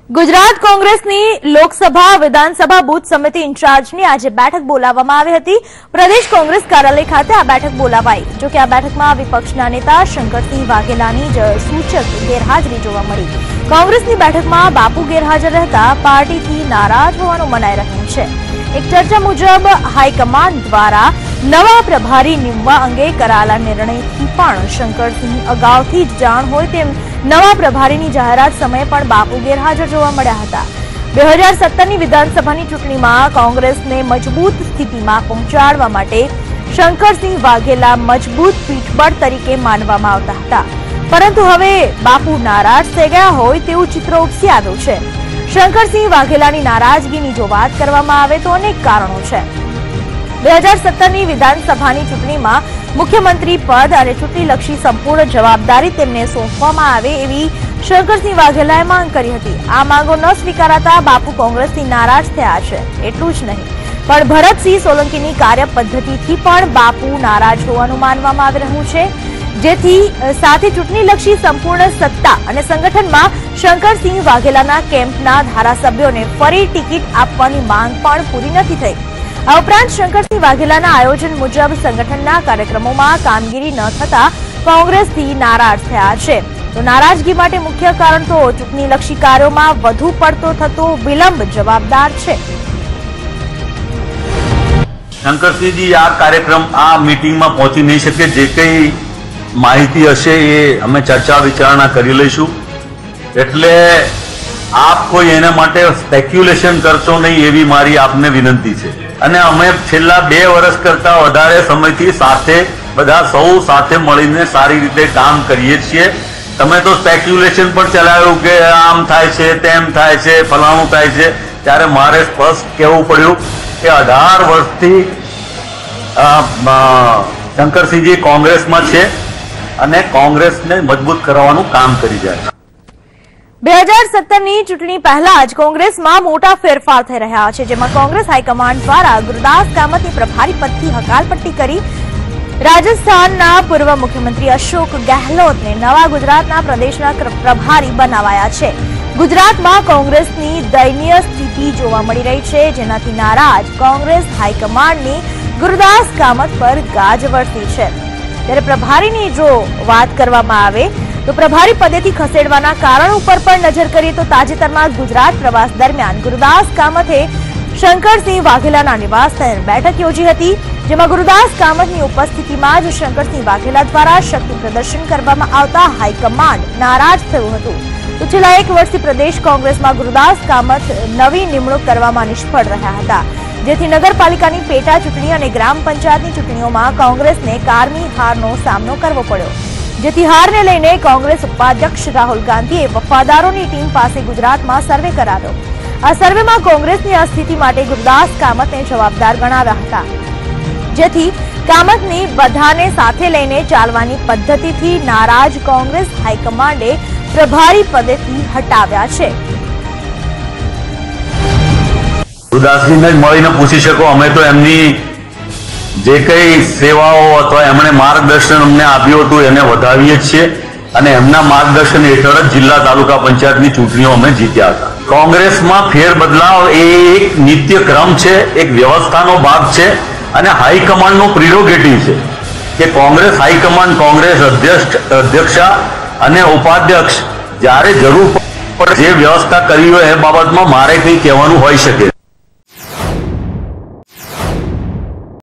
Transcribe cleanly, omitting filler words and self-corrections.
ગુજરાત કોંગ્રેસની લોકસભા વિધાનસભા બૂથ સમિતિ ઇન્ચાર્જની આજે બેઠક બોલાવવામાં આવી હતી। પ્રદેશ કોંગ્રેસ કાર્યાલય ખાતે આ બેઠક બોલાવાઈ। જો કે આ બેઠકમાં વિપક્ષના નેતા શંકરસિંહ વાઘેલાની સૂચક ગેરહાજરી જોવા મળી। કોંગ્રેસની બેઠકમાં બાપુ ગેરહાજર રહેતા પાર્ટીથી નારાજ હોવાનું મનાઈ રહ્યું છે। એક ચર્ચા મુજબ હાઈકમાન્ડ દ્વારા નવા પ્રભારી નિમવા અંગે કરાયેલા નિર્ણયથી પણ શંકરસિંહ અગાઉથી જ જાણ હોય તેમ નવા પ્રભારીની જાહેરાત સમયે પણ બાપુ ગેરહાજર જોવા મળ્યા હતા। 2017ની વિધાનસભાની ચૂંટણીમાં કોંગ્રેસને મજબૂત સ્થિતિમાં પહોંચાડવા માટે શંકરસિંહ વાઘેલા મજબૂત પીઠબળ તરીકે માનવામાં આવતા હતા, પરંતુ હવે બાપુ નારાજ થઈ ગયા હોય તેવું ચિત્ર ઉપસી આવ્યું છે। શંકરસિંહ વાઘેલાની નારાજગીની જો વાત કરવામાં આવે તો અનેક કારણો છે। 2017ની વિધાનસભાની ચૂંટણીમાં મુખ્યમંત્રી પદ અને ચૂંટણીલક્ષી સંપૂર્ણ જવાબદારી તેમને સોંપવામાં આવે એવી શંકરસિંહ વાઘેલાએ માંગ કરી હતી। આ માંગો ન સ્વીકારાતા બાપુ કોંગ્રેસથી નારાજ થયા છે। એટલું જ નહીં, પણ ભરતસિંહ સોલંકીની કાર્યપદ્ધતિથી પણ બાપુ નારાજ હોવાનું માનવામાં આવી રહ્યું છે, જેથી સાથે ચૂંટણીલક્ષી સંપૂર્ણ સત્તા અને સંગઠનમાં શંકરસિંહ વાઘેલાના કેમ્પના ધારાસભ્યોને ફરી ટિકિટ આપવાની માંગ પણ પૂરી નથી થઈ। આ ઉપરાંત શંકરસિંહ વાઘેલાના આયોજન મુજબ સંગઠનના કાર્યક્રમોમાં કામગીરી ન થતા કોંગ્રેસથી નારાજ થયા છે। તો નારાજગી માટે મુખ્ય કારણ તો ચૂંટણીલક્ષી કાર્યોમાં વધુ પડતો થતો વિલંબ જવાબદાર છે। શંકરસિંહજી આ કાર્યક્રમ આ મીટિંગમાં પહોંચી નહીં શકે। જે કંઈ માહિતી હશે એ અમે ચર્ચા વિચારણા કરી લઈશું, એટલે આપ કોઈ એના માટે સ્પેક્યુલેશન કરશો નહીં એવી મારી આપને વિનંતી છે। અને અમે છેલ્લા 2 વર્ષ કરતા વધારે સમયથી સાથે બધા સૌ સાથે મળીને સારી રીતે કામ કરીએ છીએ। તમે તો સ્પેક્યુલેશન પણ ચલાવ્યું કે આમ થાય છે, તેમ થાય છે, ફલાણું થાય છે, ત્યારે મારે સ્પષ્ટ કહેવું પડ્યું કે 18 વર્ષથી શંકરસિંહજી કોંગ્રેસમાં છે અને કોંગ્રેસને મજબૂત કરવાનું કામ કરી જાય છે। 2017ની ચૂંટણી પહેલા જ કોંગ્રેસમાં મોટા ફેરફાર થઈ રહ્યા છે, જેમાં કોંગ્રેસ હાઈકમાન્ડ દ્વારા ગુરદાસ કામતની પ્રભારી પદથી હકાલપટ્ટી કરી રાજસ્થાનના પૂર્વ મુખ્યમંત્રી અશોક ગેહલોતને નવા ગુજરાતના પ્રદેશના પ્રભારી બનાવાયા છે। ગુજરાતમાં કોંગ્રેસની દયનીય સ્થિતિ જોવા મળી રહી છે, જેનાથી નારાજ કોંગ્રેસ હાઈકમાન્ડની ગુરદાસ કામત પર ગાજ વરસી છે। ત્યારે પ્રભારીની જો વાત કરવામાં આવે તો પ્રભારી પદેથી ખસેડવાના કારણ ઉપર પણ નજર કરીએ તો તાજેતરમાં ગુજરાત પ્રવાસ દરમિયાન ગુરદાસ કામતે શંકરસિંહ વાઘેલાના નિવાસસ્થાને બેઠક યોજી હતી, જેમાં ગુરદાસ કામતની ઉપસ્થિતિમાં જ શંકરસિંહ વાઘેલા દ્વારા શક્તિ પ્રદર્શન કરવામાં આવતા હાઈકમાન્ડ નારાજ થયું હતું। તો છેલ્લા 1 વર્ષથી પ્રદેશ કોંગ્રેસમાં ગુરદાસ કામત નવી નિમણૂક કરવામાં નિષ્ફળ રહ્યા હતા, જેથી નગરપાલિકાની પેટા ચૂંટણી અને ગ્રામ પંચાયતની ચૂંટણીઓમાં કોંગ્રેસને કારમી હારનો સામનો કરવો પડ્યો, જેથી હારને લઈને કોંગ્રેસ ઉપાધ્યક્ષ રાહુલ ગાંધીએ વફાદારોની ટીમ પાસે ગુજરાતમાં સર્વે કરાવ્યો। આ સર્વેમાં કોંગ્રેસની આ સ્થિતિ માટે ગુરદાસ કામતને જવાબદાર ગણાવ્યા હતા, જેથી કામતની બધાને સાથે લઈને ચાલવાની પદ્ધતિથી નારાજ કોંગ્રેસ હાઈકમાન્ડે પ્રભારી પદેથી હટાવ્યા છે। ગુરદાસજીને મળીને પૂછી શકો, અમે તો એમની જે કંઈ સેવાઓ અથવા એમણે માર્ગદર્શન અમને આપ્યું હતું એને વધાવીએ જ છીએ અને એમના માર્ગદર્શન હેઠળ જ જિલ્લા તાલુકા પંચાયતની ચૂંટણીઓ અમે જીત્યા હતા। કોંગ્રેસમાં ફેરબદલાવ એ એક નિત્ય ક્રમ છે, એક વ્યવસ્થાનો ભાગ છે અને હાઈકમાન્ડનો પ્રિરોગેટિવ છે કે કોંગ્રેસ હાઈકમાન્ડ, કોંગ્રેસ અધ્યક્ષા અને ઉપાધ્યક્ષ જ્યારે જરૂર પડે જે વ્યવસ્થા કરી હોય એ બાબતમાં મારે કંઈ કહેવાનું હોઈ શકે।